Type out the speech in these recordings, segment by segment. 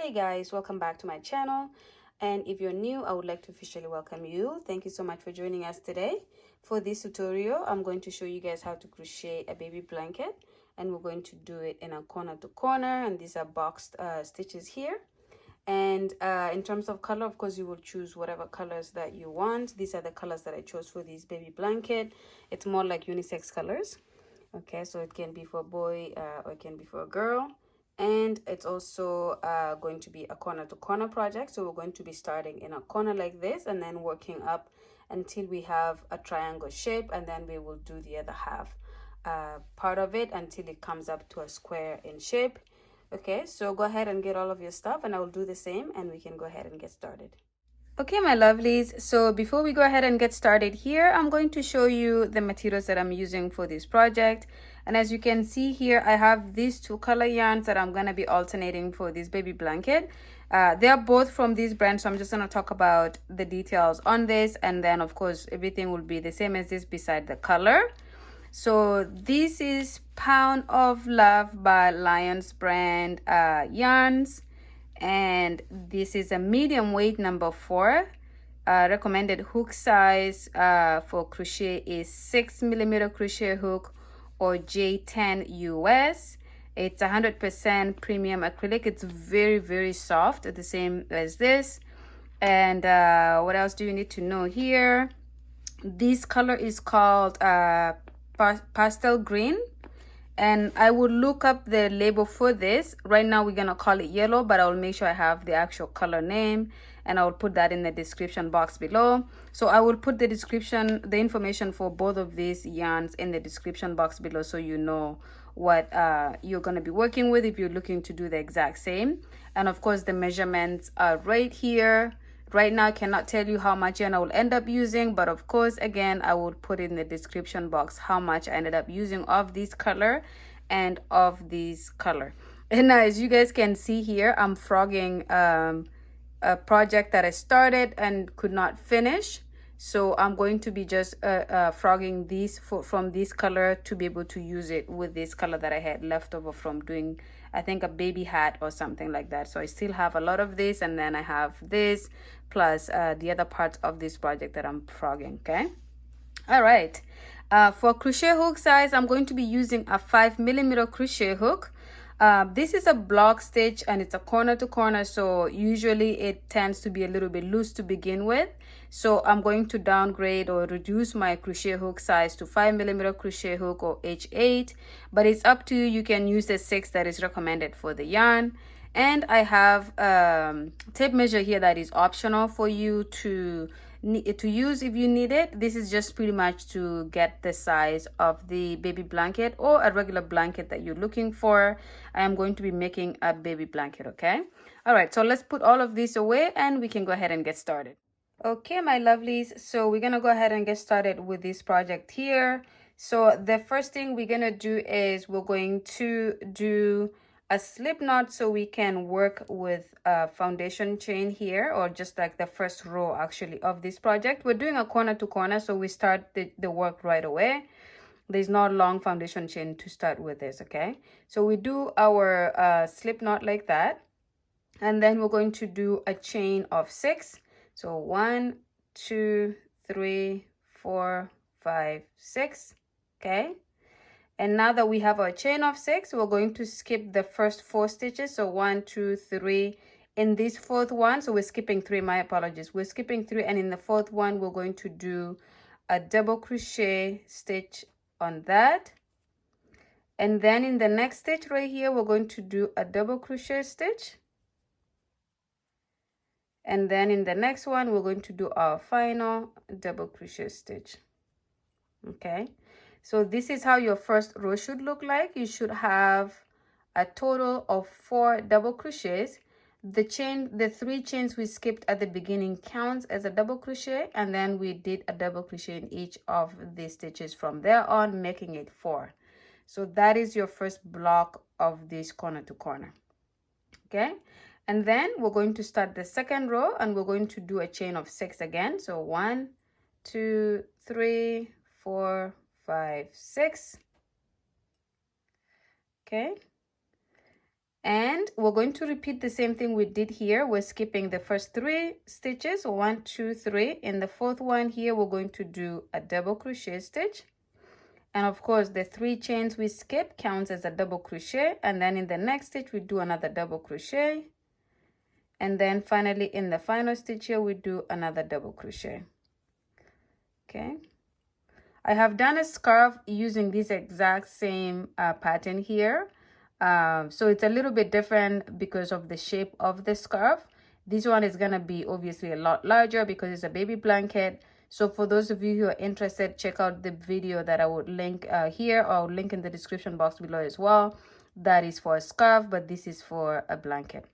Hey guys, welcome back to my channel. And if you're new, I would like to officially welcome you. Thank you so much for joining us today. For this tutorial, I'm going to show you guys how to crochet a baby blanket, and we're going to do it in a corner to corner, and these are boxed stitches here. And in terms of color, of course, you will choose whatever colors that you want. These are the colors that I chose for this baby blanket. It's more like unisex colors. Okay, so it can be for a boy or it can be for a girl. And it's also going to be a corner to corner project. So we're going to be starting in a corner like this and then working up until we have a triangle shape, and then we will do the other half part of it until it comes up to a square in shape. Okay, so go ahead and get all of your stuff, and I will do the same, and we can go ahead and get started. Okay, my lovelies, so before we go ahead and get started here, I'm going to show you the materials that I'm using for this project. And as you can see here, I have these two color yarns that I'm going to be alternating for this baby blanket. They're both from this brand, so I'm just going to talk about the details on this, and then of course everything will be the same as this beside the color. So this is Pound of Love by Lions brand yarns, and this is a medium weight number 4. Recommended hook size for crochet is 6mm crochet hook or J10 US. It's 100% premium acrylic. It's very soft, the same as this. And what else do you need to know here? This color is called pastel green, and I will look up the label for this. Right now we're gonna call it yellow, but I will make sure I have the actual color name, and I will put that in the description box below. So I will put the information for both of these yarns in the description box below, so you know what you're going to be working with if you're looking to do the exact same. And of course the measurements are right here. Right now I cannot tell you how much yarn I will end up using, but of course again I will put in the description box how much I ended up using of this color and of this color. And now, as you guys can see here, I'm frogging a project that I started and could not finish. So I'm going to be just frogging these from this color to be able to use it with this color that I had left over from doing, I think, a baby hat or something like that. So I still have a lot of this, and then I have this plus the other parts of this project that I'm frogging. Okay, all right. For crochet hook size, I'm going to be using a 5mm crochet hook. This is a block stitch and it's a corner to corner, so usually it tends to be a little bit loose to begin with. So I'm going to downgrade or reduce my crochet hook size to 5mm crochet hook or H8, but it's up to you. You can use the 6 that is recommended for the yarn. And I have tape measure here that is optional for you to use if you need it. This is just pretty much to get the size of the baby blanket or a regular blanket that you're looking for. I am going to be making a baby blanket. Okay, all right, so let's put all of this away and we can go ahead and get started. Okay, my lovelies, so we're gonna go ahead and get started with this project here. So the first thing we're gonna do is we're going to do a slip knot so we can work with a foundation chain here, or just like the first row actually of this project. We're doing a corner to corner, so we start the work right away. There's not a long foundation chain to start with this. Okay, so we do our slip knot like that, and then we're going to do a chain of 6. So 1, 2, 3, 4, 5, 6. Okay, and now that we have our chain of 6, we're going to skip the first 4 stitches. So 1, 2, 3 in this 4th one. So we're skipping 3, my apologies, we're skipping 3, and in the 4th one we're going to do a double crochet stitch on that. And then in the next stitch right here, we're going to do a double crochet stitch. And then in the next one, we're going to do our final double crochet stitch. Okay, so this is how your first row should look like. You should have a total of 4 double crochets. The 3 chains we skipped at the beginning counts as a double crochet, and then we did a double crochet in each of the stitches from there on, making it 4. So that is your first block of this corner to corner. Okay, and then we're going to start the second row, and we're going to do a chain of 6 again. So 1, 2, 3, 4, 5, 6. Okay, And we're going to repeat the same thing we did here. We're skipping the first 3 stitches, 1, 2, 3. In the 4th one here, we're going to do a double crochet stitch. And of course, the 3 chains we skip counts as a double crochet. And then in the next stitch, we do another double crochet. And then finally, in the final stitch here, we do another double crochet. Okay. I have done a scarf using this exact same pattern here. So it's a little bit different because of the shape of the scarf. This one is going to be obviously a lot larger because it's a baby blanket. So for those of you who are interested, check out the video that I would link here, or I'll link in the description box below as well. That is for a scarf, but this is for a blanket.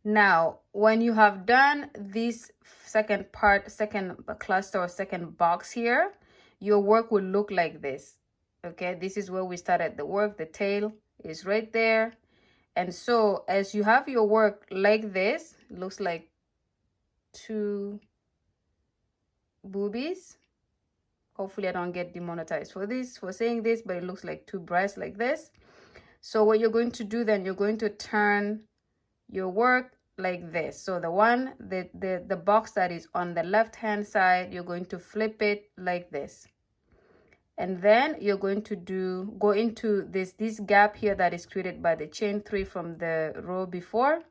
Now, when you have done this second part, second cluster or second box here, your work will look like this. Okay, this is where we started the work. The tail is right there. And so as you have your work like this, it looks like 2 boobies. Hopefully I don't get demonetized for this, for saying this, but it looks like 2 breasts like this. So what you're going to do then, you're going to turn your work like this. So the box that is on the left hand side, you're going to flip it like this. And then you're going to go into this gap here that is created by the chain 3 from the row before.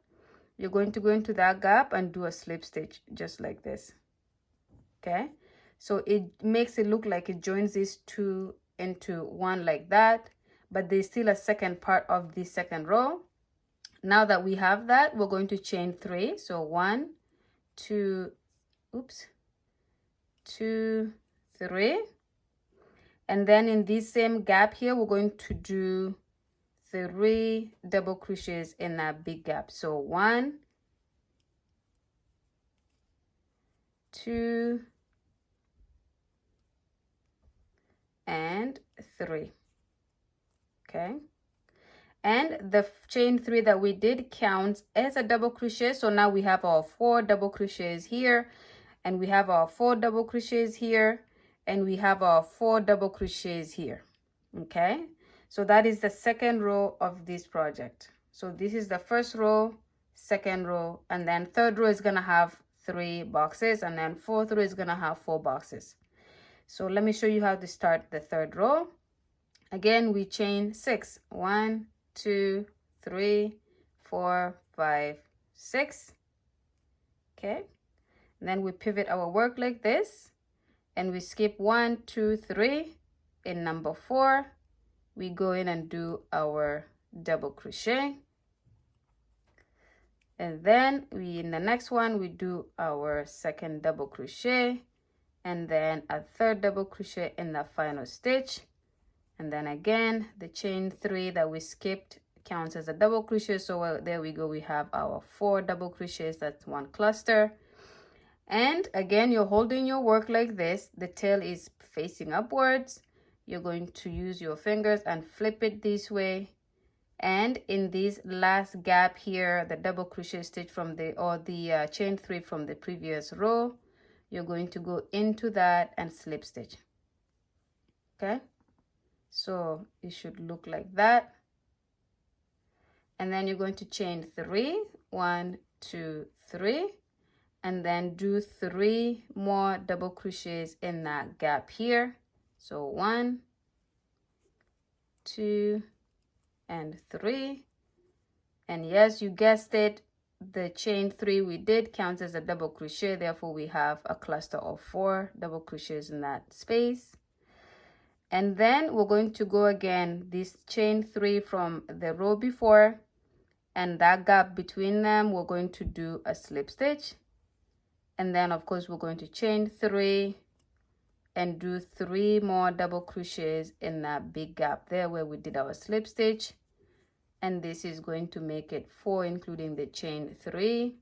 You're going to go into that gap and do a slip stitch just like this. Okay, so it makes it look like it joins these 2 into one like that, but there's still a second part of the second row. Now that we have that, we're going to chain 3. So 1, 2, 2, 3. And then in this same gap here, we're going to do 3 double crochets in that big gap. So 1, 2, and 3. Okay. And the chain 3 that we did counts as a double crochet. So now we have our 4 double crochets here, and we have our 4 double crochets here, and we have our 4 double crochets here. Okay, so that is the second row of this project. So this is the first row, second row, and then third row is gonna have 3 boxes, and then fourth row is gonna have 4 boxes. So let me show you how to start the third row. Again, we chain 6. 1, 2, 3, 4, 5, 6. Okay, and then we pivot our work like this, and we skip 1, 2, 3. In number 4, we go in and do our double crochet, and then in the next one we do our second double crochet, and then a third double crochet in the final stitch. And then again, the chain 3 that we skipped counts as a double crochet. So there we go, we have our 4 double crochets. That's one cluster. And again, you're holding your work like this. The tail is facing upwards. You're going to use your fingers and flip it this way. And in this last gap here, the double crochet stitch from the chain 3 from the previous row, you're going to go into that and slip stitch. Okay, so it should look like that. And then you're going to chain 3, 1, 2, 3, and then do 3 more double crochets in that gap here. So 1, 2, and 3. And yes, you guessed it, the chain 3 we did counts as a double crochet, therefore we have a cluster of 4 double crochets in that space. And then we're going to go again, this chain 3 from the row before, and that gap between them, we're going to do a slip stitch. And then of course we're going to chain 3 and do 3 more double crochets in that big gap there where we did our slip stitch. And this is going to make it 4, including the chain 3.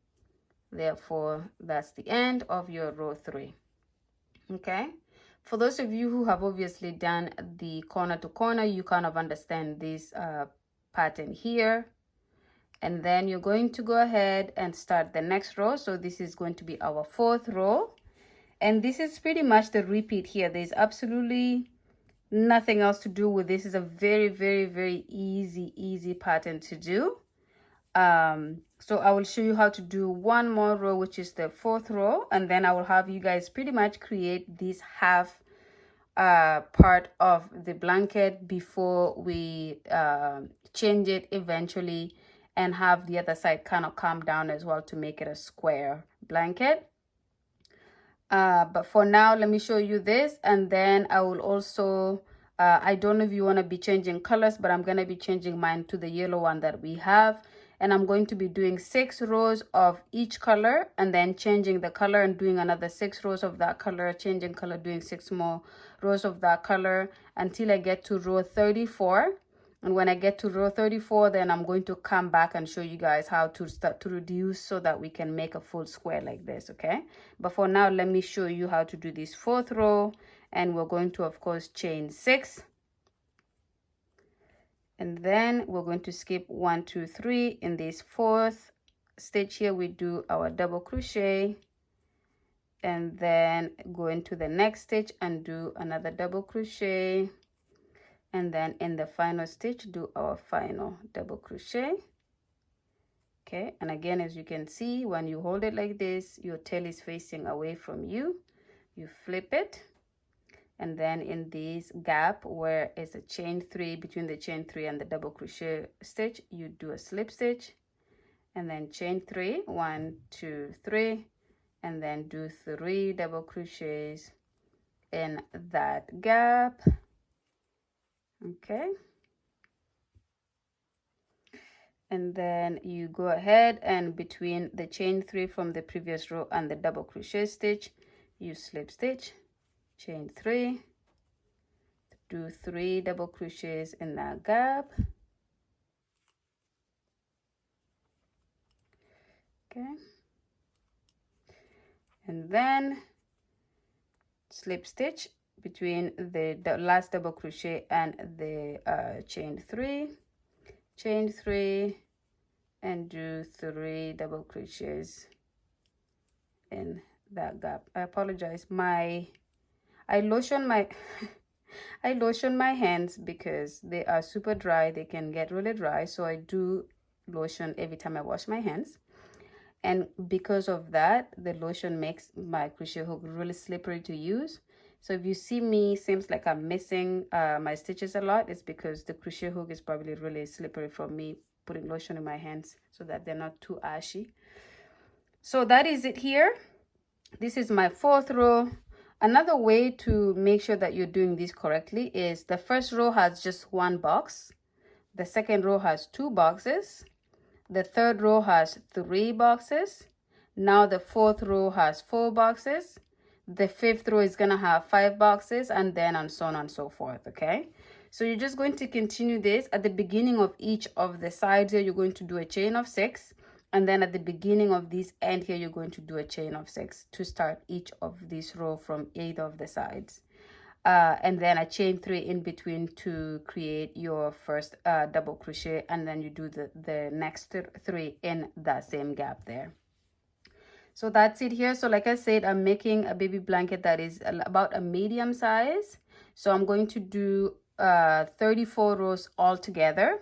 Therefore, that's the end of your row 3. Okay, for those of you who have obviously done the corner to corner, you kind of understand this pattern here. And then you're going to go ahead and start the next row. So this is going to be our 4th row, and this is pretty much the repeat here. There's absolutely nothing else to do with this. Is a very, very, very easy pattern to do. So I will show you how to do one more row, which is the 4th row, and then I will have you guys pretty much create this half part of the blanket before we change it eventually, and have the other side kind of come down as well to make it a square blanket. But for now, let me show you this, and then I will also I don't know if you want to be changing colors, but I'm going to be changing mine to the yellow one that we have, and I'm going to be doing 6 rows of each color, and then changing the color and doing another 6 rows of that color, changing color, doing 6 more rows of that color until I get to row 34. And when I get to row 34, then I'm going to come back and show you guys how to start to reduce so that we can make a full square like this, okay? But for now, let me show you how to do this 4th row, and we're going to, of course, chain 6. And then we're going to skip 1, 2, 3. In this 4th stitch here, we do our double crochet, and then go into the next stitch and do another double crochet. And then in the final stitch, do our final double crochet. Okay, and again, as you can see, when you hold it like this, your tail is facing away from you. You flip it, and then in this gap where it's a chain 3, between the chain 3 and the double crochet stitch, you do a slip stitch, and then chain 3, 1, 2, 3, and then do 3 double crochets in that gap. Okay, and then you go ahead and between the chain 3 from the previous row and the double crochet stitch, you slip stitch, chain 3, do 3 double crochets in that gap. Okay, and then slip stitch between the last double crochet and the chain 3, and do 3 double crochets in that gap. I apologize, I lotion my I lotion my hands because they are super dry. They can get really dry, so I do lotion every time I wash my hands. And because of that, the lotion makes my crochet hook really slippery to use. So if you see me, seems like I'm missing my stitches a lot, it's because the crochet hook is probably really slippery from me putting lotion in my hands so that they're not too ashy. So that is it here. This is my 4th row. Another way to make sure that you're doing this correctly is the first row has just 1 box. The second row has 2 boxes. The third row has 3 boxes. Now the 4th row has 4 boxes. The 5th row is gonna have 5 boxes, and then and so on and so forth, okay? So you're just going to continue this. At the beginning of each of the sides here, you're going to do a chain of 6. And then at the beginning of this end here, you're going to do a chain of 6 to start each of this row from either of the sides. And then a chain 3 in between to create your first double crochet, and then you do the next 3 in that same gap there. So that's it here. So like I said, I'm making a baby blanket that is about a medium size. So I'm going to do 34 rows all together.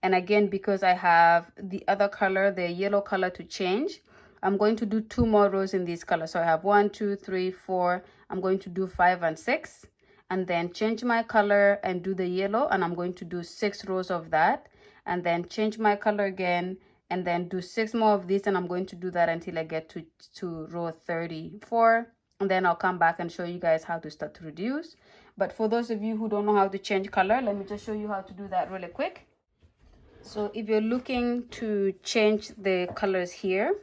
And again, because I have the other color, the yellow color, to change, I'm going to do 2 more rows in this color. So I have 1, 2, 3, 4. I'm going to do 5 and 6, and then change my color and do the yellow, and I'm going to do 6 rows of that, and then change my color again, and then do 6 more of this, and I'm going to do that until I get to row 34, and then I'll come back and show you guys how to start to reduce. But for those of you who don't know how to change color, let me just show you how to do that really quick. So if you're looking to change the colors here,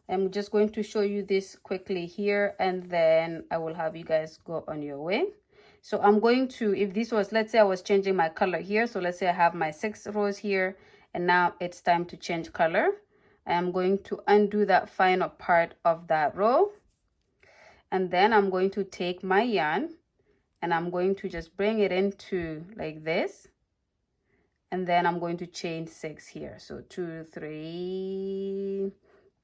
I'm just going to show you this quickly here, and then I will have you guys go on your way. So I'm going to, if this was, let's say I was changing my color here, so let's say I have my 6 rows here, and now it's time to change color. I'm going to undo that final part of that row, and then I'm going to take my yarn and I'm going to just bring it into like this, and then I'm going to chain 6 here. So 2, 3,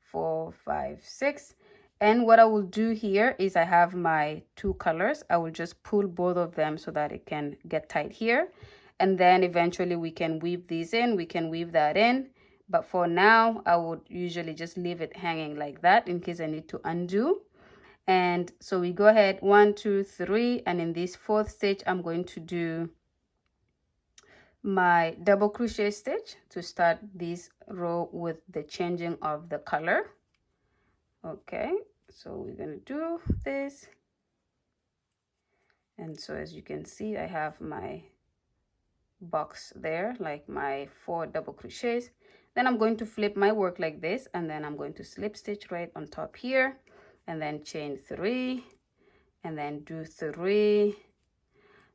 4, 5, 6. And what I will do here is I have my 2 colors. I will just pull both of them so that it can get tight here, and then eventually we can weave these in, we can weave that in. but for now I would usually just leave it hanging like that in case I need to undo. And so we go ahead 1 2 3, and in this fourth stitch I'm going to do my double crochet stitch to start this row with the changing of the color. Okay, so we're going to do this, and so as you can see I have my box there, like my 4 double crochets. Then I'm going to flip my work like this, and then I'm going to slip stitch right on top here, and then chain 3, and then do 3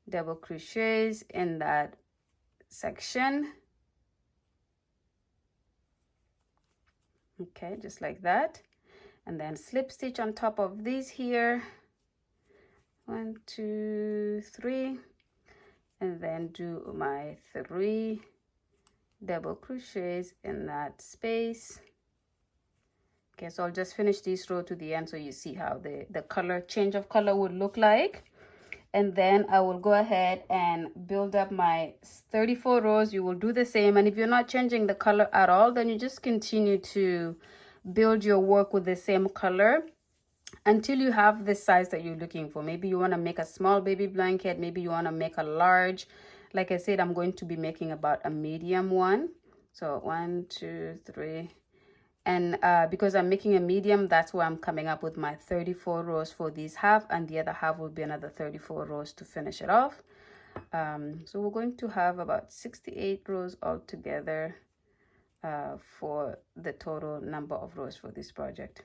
double crochets in that section. Okay, just like that, and then slip stitch on top of these here, 1 2 3, and then do my 3 double crochets in that space. Okay, so I'll just finish this row to the end so you see how the color change of color would look like. And then I will go ahead and build up my 34 rows. You will do the same, and if you're not changing the color at all, then you just continue to build your work with the same color until you have the size that you're looking for. Maybe you want to make a small baby blanket, maybe you want to make a large. Like I said, I'm going to be making about a medium one. So 1 2 3, and because I'm making a medium, that's why I'm coming up with my 34 rows for this half, and the other half will be another 34 rows to finish it off. So we're going to have about 68 rows altogether for the total number of rows for this project.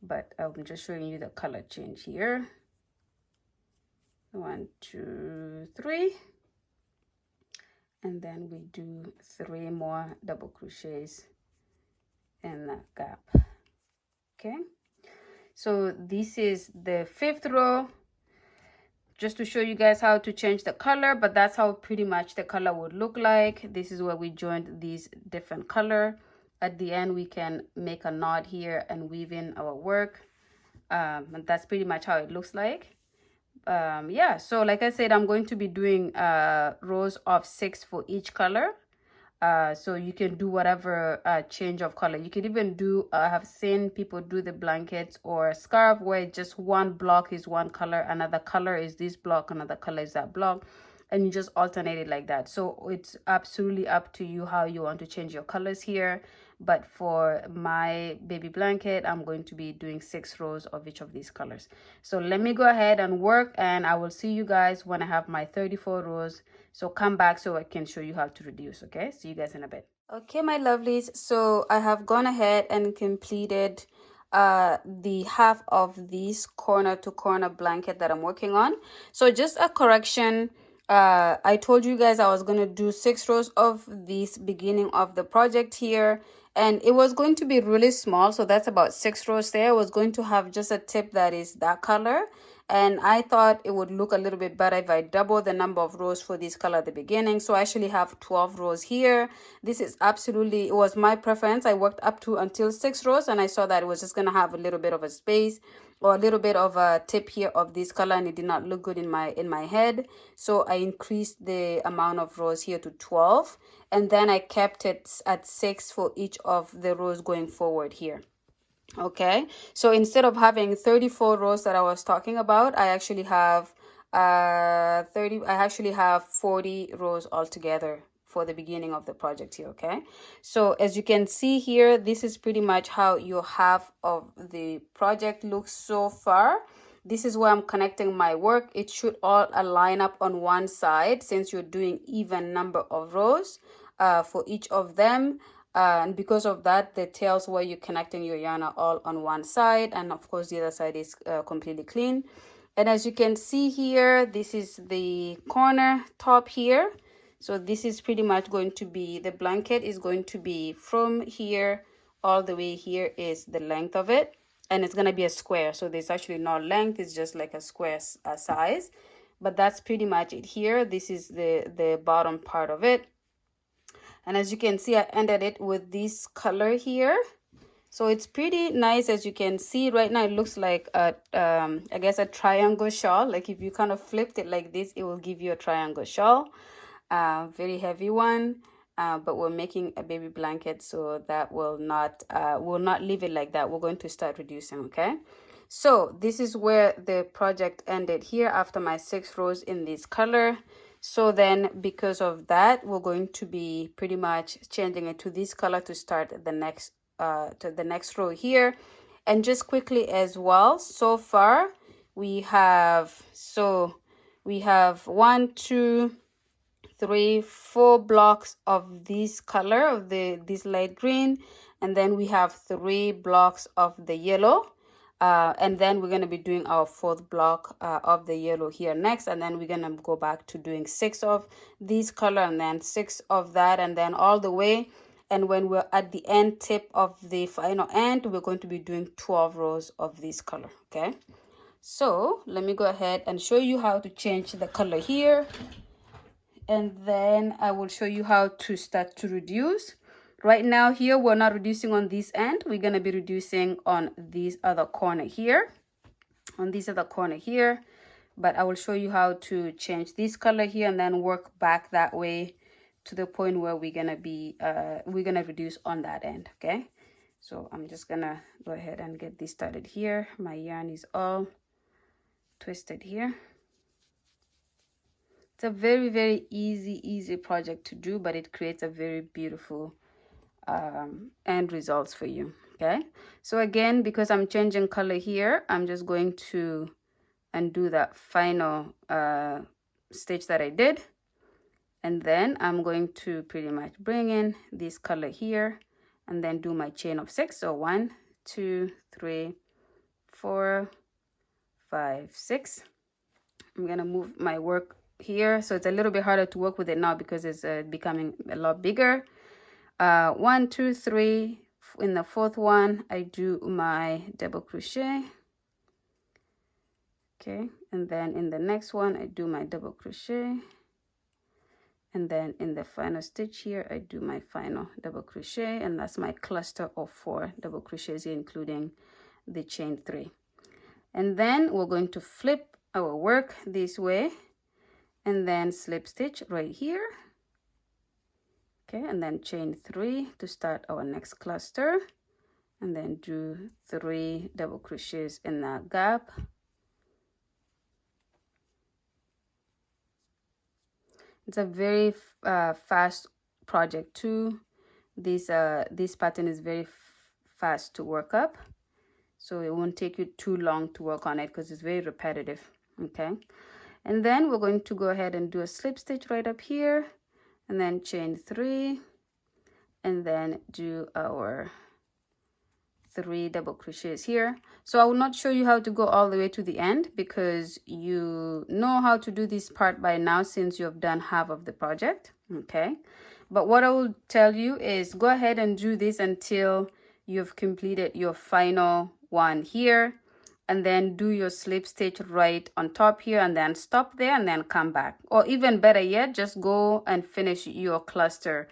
But I'm just showing you the color change here. 1 2 3, and then we do 3 more double crochets in that gap. Okay, so this is the 5th row, just to show you guys how to change the color, but that's how pretty much the color would look like. This is where we joined these different color. At the end we can make a knot here and weave in our work, and that's pretty much how it looks like. Yeah, so like I said, I'm going to be doing rows of 6 for each color. So you can do whatever change of color. You can even do, I have seen people do the blankets or scarf where just one block is one color, another color is this block, another color is that block, and you just alternate it like that. So it's absolutely up to you how you want to change your colors here. But for my baby blanket, I'm going to be doing 6 rows of each of these colors. So let me go ahead and work, and I will see you guys when I have my 34 rows. So come back so I can show you how to reduce. Okay, see you guys in a bit. Okay, my lovelies, so I have gone ahead and completed the half of this corner to corner blanket that I'm working on. So just a correction, I told you guys I was going to do 6 rows of this beginning of the project here, and it was going to be really small, so that's about 6 rows there. I was going to have just a tip that is that color, and I thought it would look a little bit better if I double the number of rows for this color at the beginning. So I actually have 12 rows here. This is absolutely, it was my preference. I worked up to until 6 rows, and I saw that it was just going to have a little bit of a space or a little bit of a tip here of this color, and it did not look good in my head. So I increased the amount of rows here to 12, and then I kept it at 6 for each of the rows going forward here. Okay, so instead of having 34 rows that I was talking about, I actually have 40 rows altogether for the beginning of the project here. Okay, so as you can see here, this is pretty much how your half of the project looks so far. This is where I'm connecting my work. It should all align up on one side since you're doing even number of rows for each of them. And because of that, the tails where you're connecting your yarn are all on one side, and of course the other side is completely clean. And as you can see here, this is the corner top here. So this is pretty much going to be, the blanket is going to be from here all the way here is the length of it, and it's going to be a square. So there's actually no length, it's just like a square size, but that's pretty much it here. This is the bottom part of it. And as you can see, I ended it with this color here. So it's pretty nice. As you can see right now, it looks like a, I guess a triangle shawl. Like if you kind of flipped it like this, it will give you a triangle shawl. Very heavy one. but we're making a baby blanket, so that will not leave it like that. We're going to start reducing. Okay, so this is where the project ended here after my 6 rows in this color. So then because of that, we're going to be pretty much changing it to this color to start the next row here. And just quickly as well, so far we have 1, 2, 3, 4 blocks of this color of this light green, and then we have 3 blocks of the yellow, and then we're going to be doing our 4th block of the yellow here next, and then we're going to go back to doing 6 of this color and then 6 of that, and then all the way. And when we're at the end tip of the final end, we're going to be doing 12 rows of this color. Okay, so let me go ahead and show you how to change the color here, and then I will show you how to start to reduce. Right now here, we're not reducing on this end. We're going to be reducing on this other corner here, but I will show you how to change this color here and then work back that way to the point where we're going to be reduce on that end. Okay, so I'm just gonna go ahead and get this started here. My yarn is all twisted here. It's a very, very easy project to do, but it creates a very beautiful end results for you. Okay, so again, because I'm changing color here, I'm just going to undo that final stitch that I did, and then I'm going to pretty much bring in this color here and then do my chain of 6. So 1, 2, 3, 4, 5, 6. I'm gonna move my work here, so it's a little bit harder to work with it now because it's becoming a lot bigger. 1, 2, 3. In the 4th one, I do my double crochet. Okay, and then in the next one, I do my double crochet, and then in the final stitch here, I do my final double crochet, and that's my cluster of 4 double crochets here, including the chain 3. And then we're going to flip our work this way, and then slip stitch right here. Okay, and then chain 3 to start our next cluster, and then do 3 double crochets in that gap. It's a very fast project too. This pattern is very fast to work up, so it won't take you too long to work on it because it's very repetitive. Okay, and then we're going to go ahead and do a slip stitch right up here, and then chain 3, and then do our 3 double crochets here. So I will not show you how to go all the way to the end because you know how to do this part by now since you have done half of the project. Okay, but what I will tell you is go ahead and do this until you've completed your final one here, and then do your slip stitch right on top here, and then stop there and then come back. Or even better yet, just go and finish your cluster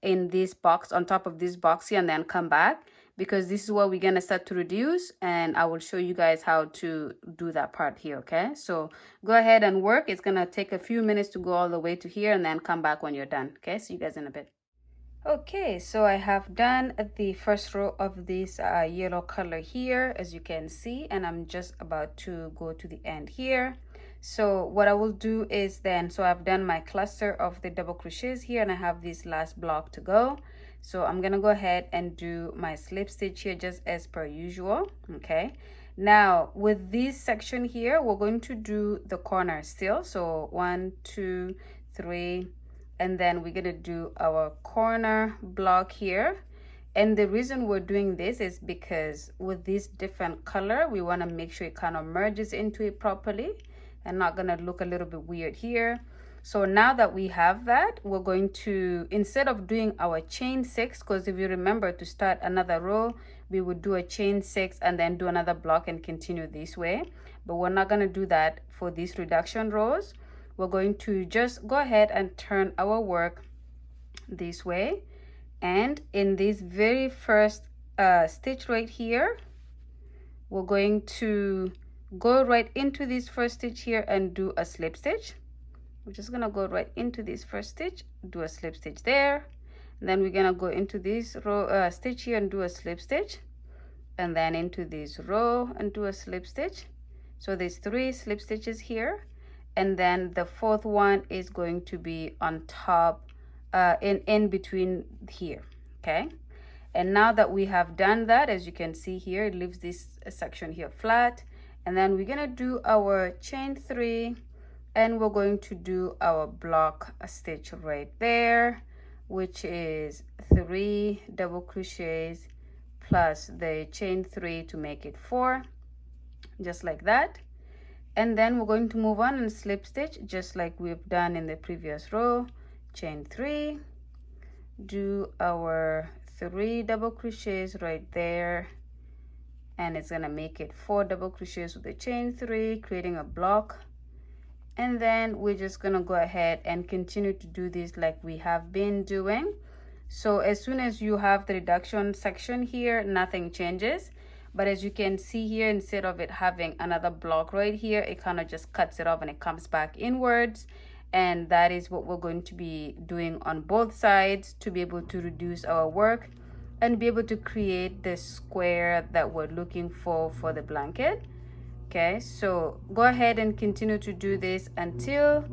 in this box, on top of this box here, and then come back, because this is what we're gonna start to reduce, and I will show you guys how to do that part here. Okay, so go ahead and work. It's gonna take a few minutes to go all the way to here, and then come back when you're done. Okay, see you guys in a bit. Okay, so I have done the first row of this yellow color here, as you can see, and I'm just about to go to the end here. So what I will do is then, so I've done my cluster of the double crochets here, and I have this last block to go. So I'm gonna go ahead and do my slip stitch here just as per usual. Okay, now with this section here, we're going to do the corner still. So 1, 2, 3, and then we're gonna do our corner block here. And the reason we're doing this is because with this different color, we want to make sure it kind of merges into it properly and not gonna look a little bit weird here. So now that we have that, we're going to, instead of doing our chain 6, because if you remember, to start another row, we would do a chain 6 and then do another block and continue this way. But we're not gonna do that for these reduction rows. We're going to just go ahead and turn our work this way, and in this very first stitch right here, we're going to go right into this first stitch here and do a slip stitch. We're just gonna go right into this first stitch, do a slip stitch there, Then we're gonna go into this row stitch here and do a slip stitch, and then into this row and do a slip stitch. So there's 3 slip stitches here, and then the 4th one is going to be on top in between here. Okay, and now that we have done that, as you can see here, it leaves this section here flat, and then we're gonna do our chain 3, and we're going to do our block stitch right there, which is 3 double crochets plus the chain 3 to make it 4, just like that. And then we're going to move on and slip stitch just like we've done in the previous row. Chain 3, do our 3 double crochets right there, and it's gonna make it 4 double crochets with the chain 3, creating a block. And then we're just gonna go ahead and continue to do this like we have been doing. So as soon as you have the reduction section here, nothing changes. But as you can see here, instead of it having another block right here, it kind of just cuts it off and it comes back inwards. And that is what we're going to be doing on both sides to be able to reduce our work and be able to create the square that we're looking for the blanket. Okay, so go ahead and continue to do this until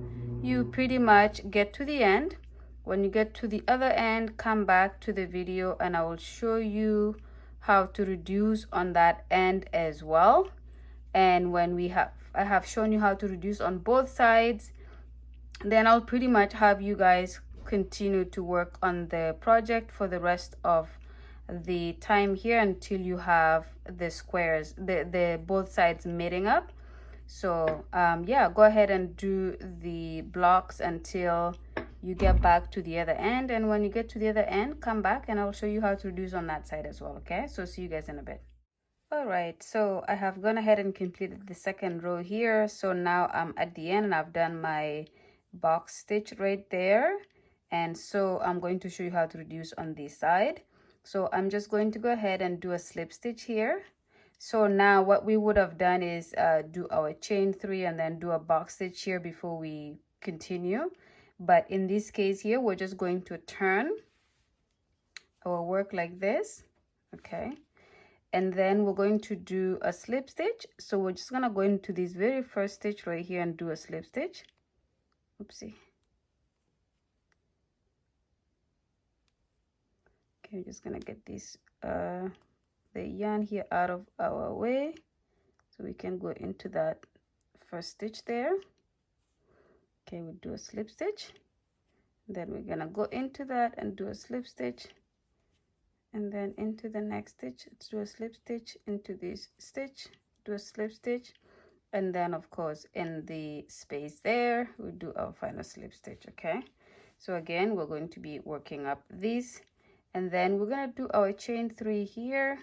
you pretty much get to the end. When you get to the other end, come back to the video and I will show you how to reduce on that end as well. And when I have shown you how to reduce on both sides, then I'll pretty much have you guys continue to work on the project for the rest of the time here until you have the squares, the both sides meeting up. So yeah, go ahead and do the blocks until you get back to the other end, and when you get to the other end, come back and I'll show you how to reduce on that side as well. Okay, so see you guys in a bit. All right, so I have gone ahead and completed the second row here. So now I'm at the end and I've done my box stitch right there, and so I'm going to show you how to reduce on this side. So I'm just going to go ahead and do a slip stitch here. So now what we would have done is do our chain 3 and then do a box stitch here before we continue. But in this case here, we're just going to turn our work like this. Okay, and then we're going to do a slip stitch. So we're just gonna go into this very first stitch right here and do a slip stitch. Oopsie. Okay, we're just gonna get this the yarn here out of our way so we can go into that first stitch there. Okay, we do a slip stitch, then we're gonna go into that and do a slip stitch, and then into the next stitch, let's do a slip stitch, into this stitch, do a slip stitch, and then of course in the space there we do our final slip stitch. Okay, so again we're going to be working up this, and then we're gonna do our chain 3 here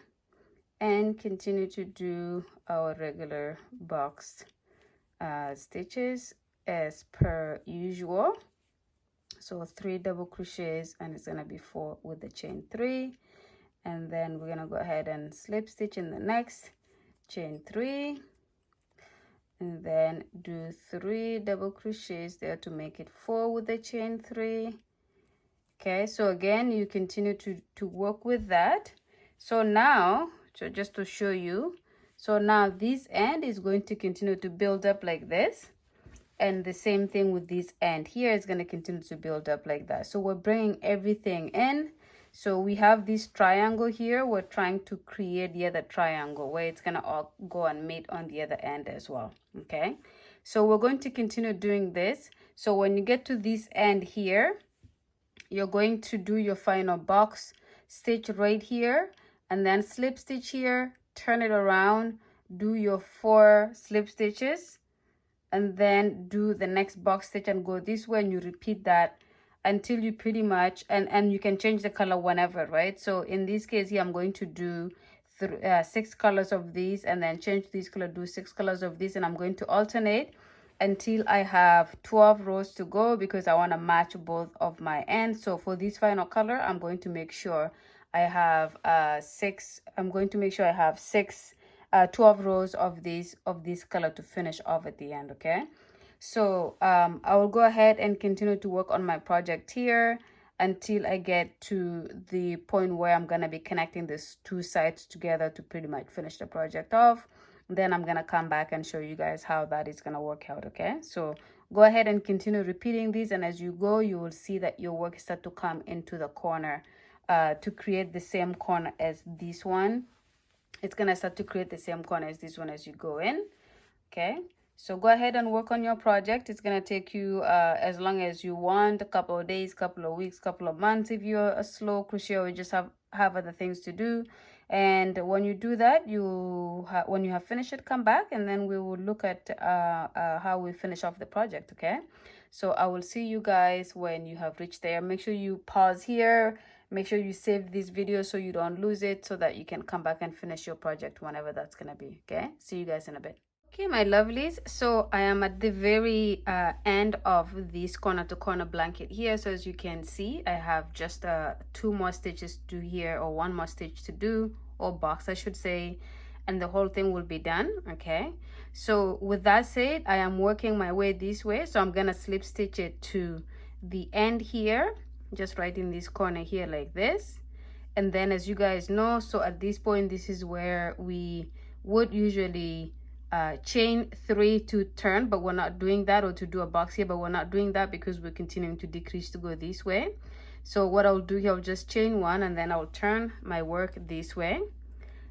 and continue to do our regular boxed stitches as per usual. So 3 double crochets, and it's gonna be 4 with the chain 3, and then we're gonna go ahead and slip stitch in the next chain 3, and then do 3 double crochets there to make it 4 with the chain 3. Okay, so again you continue to work with that. So now, so just to show you, so now this end is going to continue to build up like this, and the same thing with this end here is going to continue to build up like that. So we're bringing everything in. So we have this triangle here, we're trying to create the other triangle where it's going to all go and meet on the other end as well. Okay, so we're going to continue doing this. So when you get to this end here, you're going to do your final box stitch right here, and then slip stitch here, turn it around, do your 4 slip stitches, and then do the next box stitch and go this way, and you repeat that until you pretty much, and you can change the color whenever, right? So in this case here, I'm going to do 6 colors of these, and then change this color, do 6 colors of this, and I'm going to alternate until I have 12 rows to go, because I want to match both of my ends. So for this final color, I'm going to make sure I have 6. I'm going to make sure I have 12 rows of this color to finish off at the end. Okay, so I will go ahead and continue to work on my project here until I get to the point where I'm gonna be connecting these two sides together to pretty much finish the project off. Then I'm gonna come back and show you guys how that is gonna work out. Okay, so go ahead and continue repeating these, and as you go, you will see that your work start to come into the corner to create the same corner as this one. It's gonna start to create the same corner as this one as you go in. Okay, so go ahead and work on your project. It's gonna take you as long as you want, a couple of days, couple of weeks, couple of months if you're a slow crocheter or you just have other things to do. And when you do that, when you have finished it, come back and then we will look at how we finish off the project. Okay, so I will see you guys when you have reached there. Make sure you pause here. Make sure you save this video so you don't lose it, so that you can come back and finish your project whenever that's gonna be. Okay, see you guys in a bit. Okay, my lovelies, so I am at the very end of this corner to corner blanket here. So as you can see, I have just 2 more stitches to do here, or 1 more stitch to do, or box I should say, and the whole thing will be done. Okay, so with that said, I am working my way this way, so I'm gonna slip stitch it to the end here, just right in this corner here like this. And then as you guys know, so at this point, this is where we would usually chain 3 to turn, but we're not doing that, or to do a box here, but we're not doing that because we're continuing to decrease to go this way. So what I'll do here, I'll just chain 1 and then I'll turn my work this way.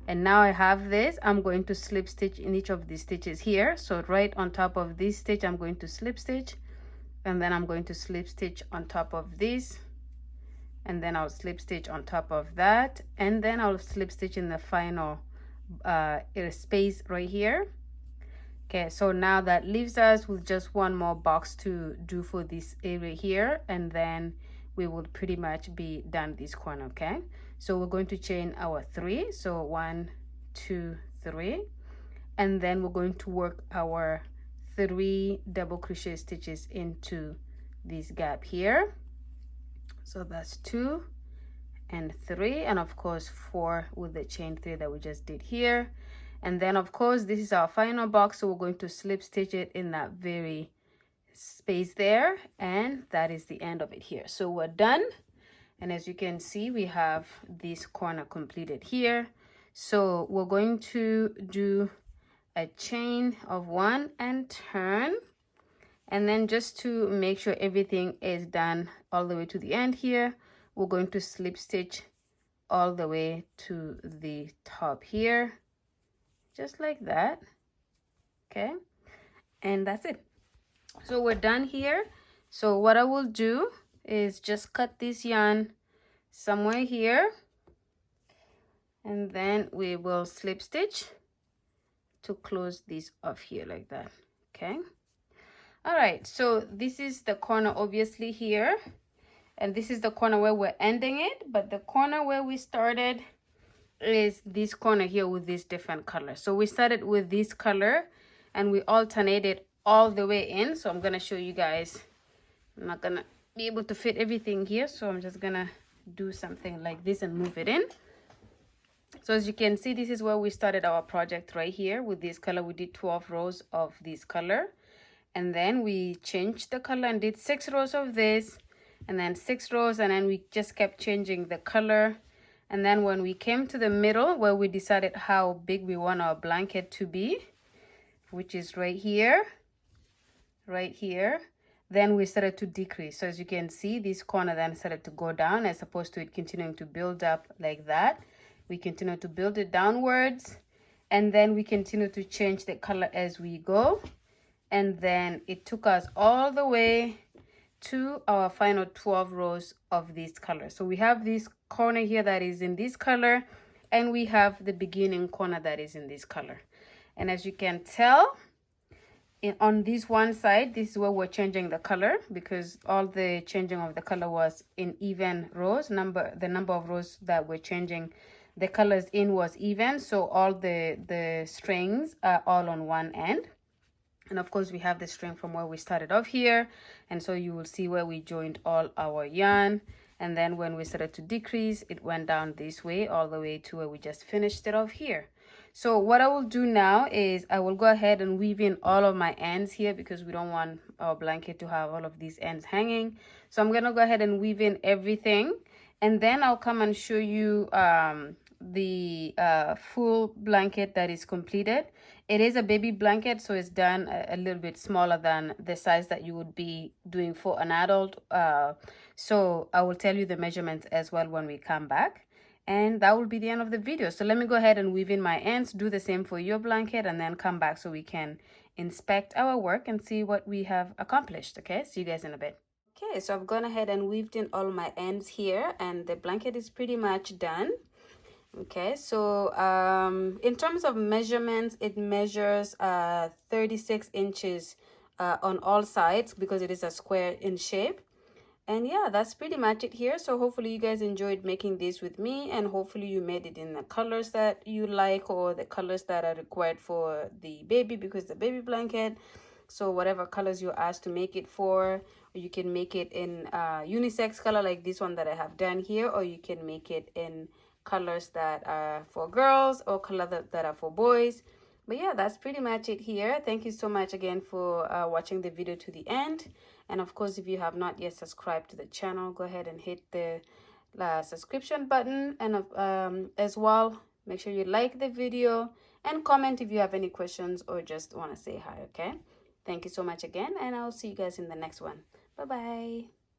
And now I have this, I'm going to slip stitch in each of these stitches here. So right on top of this stitch, I'm going to slip stitch, and then I'm going to slip stitch on top of this, and then I'll slip stitch on top of that, and then I'll slip stitch in the final space right here. Okay, so now that leaves us with just 1 more box to do for this area here, and then we will pretty much be done this corner. Okay, so we're going to chain our 3, so 1 2 3, and then we're going to work our 3 double crochet stitches into this gap here. So that's 2 and 3, and of course 4 with the chain 3 that we just did here. And then of course this is our final box, so we're going to slip stitch it in that very space there, and that is the end of it here. So we're done, and as you can see, we have this corner completed here. So we're going to do a chain of 1 and turn, and then just to make sure everything is done all the way to the end here, we're going to slip stitch all the way to the top here, just like that. Okay, and that's it. So we're done here. So what I will do is just cut this yarn somewhere here, and then we will slip stitch to close this off here like that. Okay, all right, so this is the corner obviously here, and this is the corner where we're ending it, but the corner where we started is this corner here with this different color. So we started with this color and we alternated all the way in. So I'm gonna show you guys. I'm not gonna be able to fit everything here, so I'm just gonna do something like this and move it in. So as you can see, this is where we started our project right here with this color. We did 12 rows of this color, and then we changed the color and did 6 rows of this, and then 6 rows, and then we just kept changing the color. And then when we came to the middle where we decided how big we want our blanket to be, which is right here, then we started to decrease. So as you can see, this corner then started to go down as opposed to it continuing to build up like that. We continue to build it downwards, and then we continue to change the color as we go, and then it took us all the way to our final 12 rows of this color. So we have this corner here that is in this color, and we have the beginning corner that is in this color. And as you can tell, on this one side, this is where we're changing the color, because all the changing of the color was in even rows. The number of rows that we're changing the colors in was even, so all the strings are all on one end. And of course we have the string from where we started off here, and so you will see where we joined all our yarn, and then when we started to decrease, it went down this way all the way to where we just finished it off here. So what I will do now is I will go ahead and weave in all of my ends here, because we don't want our blanket to have all of these ends hanging. So I'm gonna go ahead and weave in everything, and then I'll come and show you the full blanket that is completed. It is a baby blanket, so it's done a little bit smaller than the size that you would be doing for an adult. So I will tell you the measurements as well when we come back. And that will be the end of the video. So let me go ahead and weave in my ends, do the same for your blanket, and then come back so we can inspect our work and see what we have accomplished. Okay, see you guys in a bit. Okay, so I've gone ahead and weaved in all my ends here, and the blanket is pretty much done. Okay, so in terms of measurements, it measures 36 inches on all sides, because it is a square in shape. And yeah, that's pretty much it here. So hopefully you guys enjoyed making this with me, and hopefully you made it in the colors that you like, or the colors that are required for the baby, because the baby blanket. So whatever colors you're asked to make it for, you can make it in unisex color like this one that I have done here, or you can make it in colors that are for girls, or color that are for boys. But yeah, that's pretty much it here. Thank you so much again for watching the video to the end. And of course, if you have not yet subscribed to the channel, go ahead and hit the subscription button. And as well, make sure you like the video and comment if you have any questions or just want to say hi, okay? Thank you so much again, and I'll see you guys in the next one. Bye-bye.